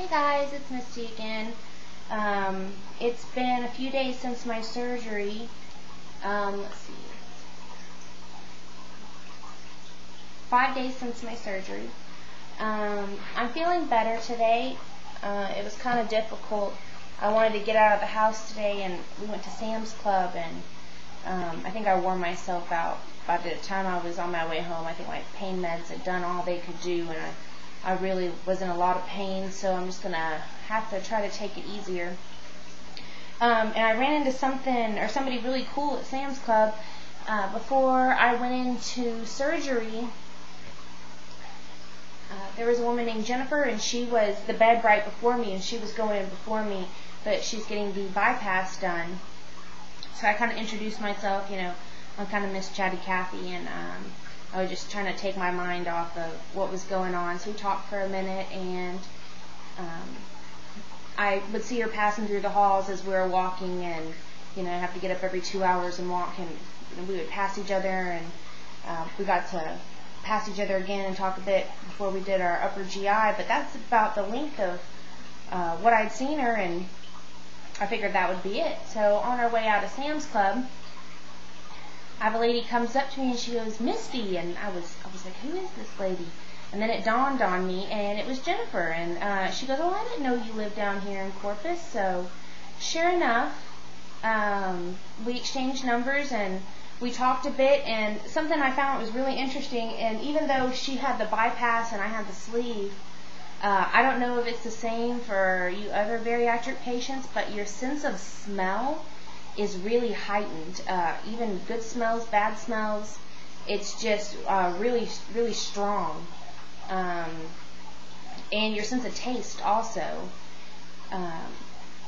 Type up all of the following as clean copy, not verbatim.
Hey guys, it's Misty again. It's been a few days since my surgery. Let's see. 5 days since my surgery. I'm feeling better today. It was kind of difficult. I wanted to get out of the house today, and we went to Sam's Club, and I think I wore myself out. By the time I was on my way home, I think my pain meds had done all they could do, and I really was in a lot of pain, so I'm just going to have to try to take it easier. And I ran into somebody really cool at Sam's Club before I went into surgery. There was a woman named Jennifer, and she was the bed right before me, and she was going in before me, but she's getting the bypass done. So I kind of introduced myself, I'm kind of Miss Chatty Cathy, and I was just trying to take my mind off of what was going on. So we talked for a minute, and I would see her passing through the halls as we were walking, and I have to get up every 2 hours and walk, and we would pass each other, and we got to pass each other again and talk a bit before we did our upper GI. But that's about the length of what I'd seen her, and I figured that would be it. So on our way out of Sam's Club, I have a lady comes up to me and she goes, "Misty," and I was like, "Who is this lady?" And then it dawned on me, and it was Jennifer, and she goes, "Oh, I didn't know you lived down here in Corpus." So sure enough, we exchanged numbers and we talked a bit, and something I found was really interesting, and even though she had the bypass and I had the sleeve, I don't know if it's the same for you other bariatric patients, but your sense of smell is really heightened. Even good smells, bad smells, it's just really, really strong. And your sense of taste also.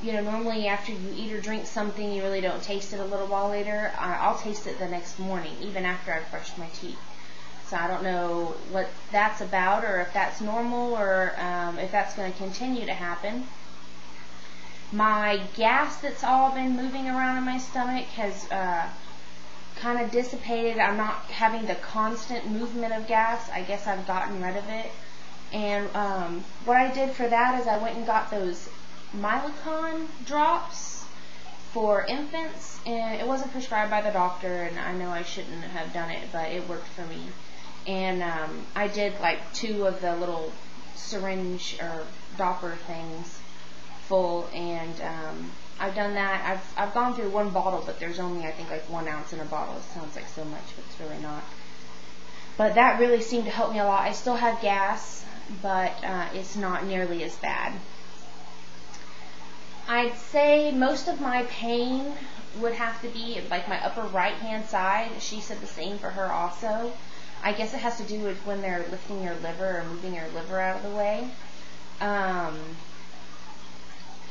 Normally after you eat or drink something, you really don't taste it a little while later. I'll taste it the next morning, even after I've brushed my teeth. So I don't know what that's about, or if that's normal, or if that's going to continue to happen. My gas that's all been moving around in my stomach has kind of dissipated. I'm not having the constant movement of gas. I guess I've gotten rid of it. And what I did for that is I went and got those Mylicon drops for infants, and it wasn't prescribed by the doctor, and I know I shouldn't have done it, but it worked for me. And I did like 2 of the little syringe or dropper things full, and I've done that. I've gone through 1 bottle, but there's only, I think, like 1 ounce in a bottle. It sounds like so much, but it's really not. But that really seemed to help me a lot. I still have gas, but it's not nearly as bad. I'd say most of my pain would have to be like my upper right hand side. She said the same for her also. I guess it has to do with when they're lifting your liver or moving your liver out of the way.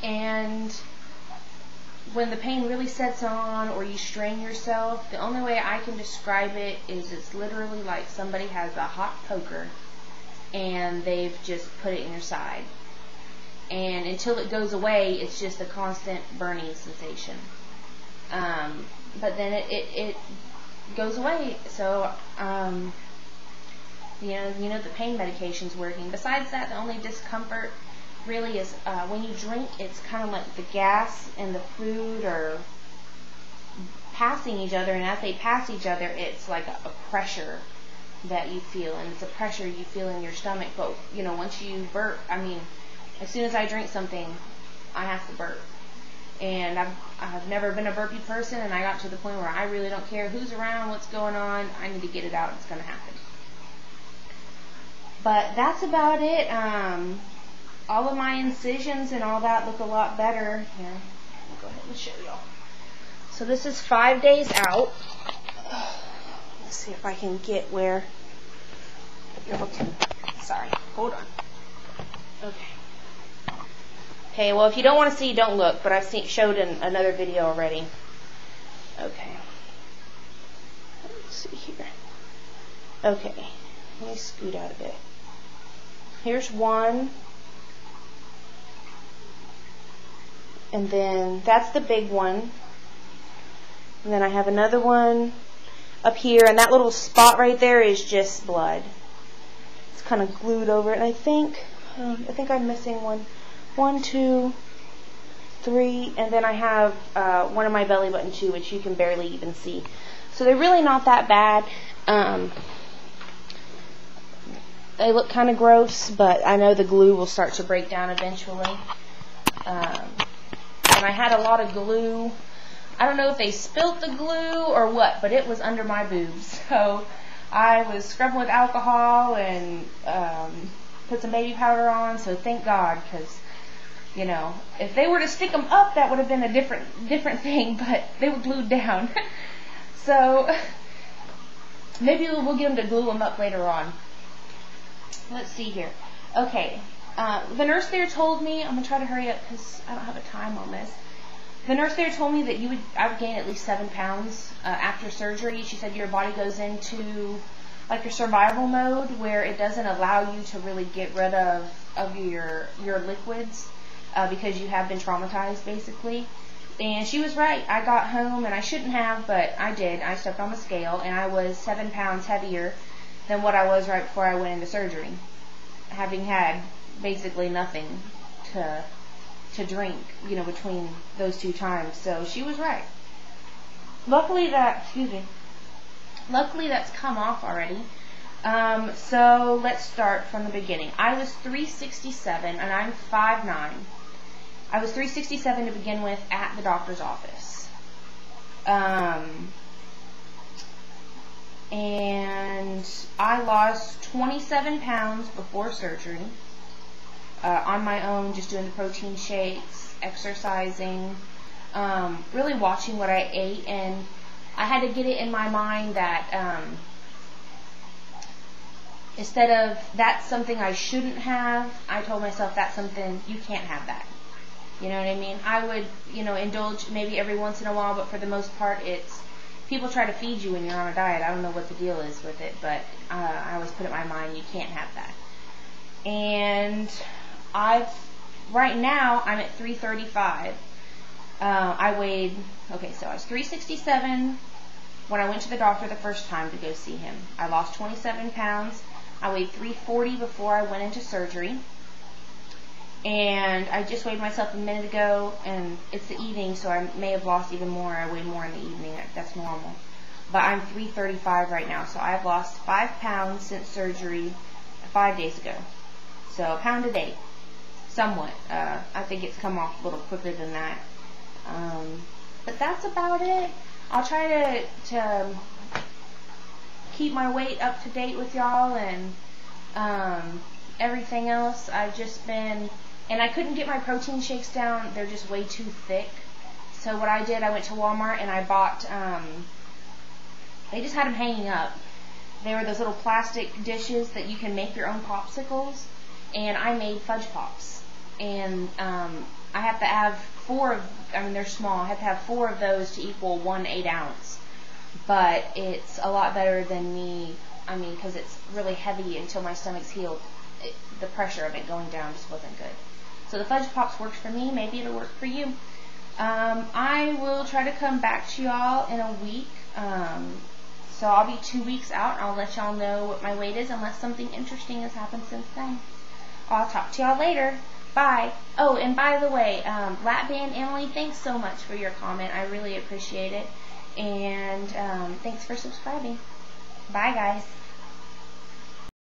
And when the pain really sets on or you strain yourself, the only way I can describe it is it's literally like somebody has a hot poker and they've just put it in your side. And until it goes away, it's just a constant burning sensation. But then it goes away. So, the pain medication's working. Besides that, the only discomfort really is when you drink, it's kind of like the gas and the food are passing each other, and as they pass each other, it's like a pressure that you feel, and it's a pressure you feel in your stomach. But once you burp, as soon as I drink something, I have to burp. And I've never been a burpy person, and I got to the point where I really don't care who's around, what's going on. I need to get it out. It's going to happen. But that's about it. All of my incisions and all that look a lot better. Here, I'll go ahead and show y'all. So this is 5 days out. Let's see if I can get where y'all can. Sorry, hold on. Okay. Okay, well, if you don't want to see, don't look, but I've showed in another video already. Okay. Let's see here. Okay, let me scoot out a bit. Here's one. And then that's the big one. And then I have another one up here, and that little spot right there is just blood. It's kind of glued over it, and I think I'm missing one 1, 2, 3, and then I have one of my belly button too, which you can barely even see. So they're really not that bad. They look kind of gross, but I know the glue will start to break down eventually. And I had a lot of glue. I don't know if they spilt the glue or what, but it was under my boobs. So I was scrubbing with alcohol and put some baby powder on. So thank God, because you know, if they were to stick them up, that would have been a different thing. But they were glued down. So maybe we'll get them to glue them up later on. Let's see here. Okay. The nurse there told me, I'm going to try to hurry up because I don't have a time on this. The nurse there told me that I would gain at least 7 pounds after surgery. She said your body goes into like your survival mode where it doesn't allow you to really get rid of your liquids because you have been traumatized basically. And she was right. I got home and I shouldn't have, but I did. I stepped on the scale and I was 7 pounds heavier than what I was right before I went into surgery, having had basically nothing to drink, you know, between those 2 times. So she was right. Luckily that's come off already. So let's start from the beginning. I was 367 and I'm 5'9". I was 367 to begin with at the doctor's office. And I lost 27 pounds before surgery on my own, just doing the protein shakes, exercising, really watching what I ate. And I had to get it in my mind that instead of that's something I shouldn't have, I told myself that's something you can't have that. You know what I mean? I would, you know, indulge maybe every once in a while, but for the most part it's people try to feed you when you're on a diet. I don't know what the deal is with it, but I always put it in my mind, you can't have that. And right now, I'm at 335. So I was 367 when I went to the doctor the first time to go see him. I lost 27 pounds. I weighed 340 before I went into surgery. And I just weighed myself a minute ago, and it's the evening, so I may have lost even more. I weigh more in the evening. That's normal. But I'm 335 right now, so I've lost 5 pounds since surgery 5 days ago. So a pound a day, somewhat. I think it's come off a little quicker than that. But that's about it. I'll try to keep my weight up to date with y'all and everything else. I've just been... And I couldn't get my protein shakes down. They're just way too thick. So what I did, I went to Walmart and I bought, they just had them hanging up. They were those little plastic dishes that you can make your own popsicles. And I made fudge pops. And I have to have 4 they're small. I have to have 4 of those to equal 1 8-ounce. But it's a lot better than me, because it's really heavy until my stomach's healed. The pressure of it going down just wasn't good. So the fudge pops worked for me. Maybe it'll work for you. I will try to come back to y'all in a week. So I'll be 2 weeks out. I'll let y'all know what my weight is unless something interesting has happened since then. I'll talk to y'all later. Bye. Oh, and by the way, Lap Band Emily, thanks so much for your comment. I really appreciate it. And thanks for subscribing. Bye, guys.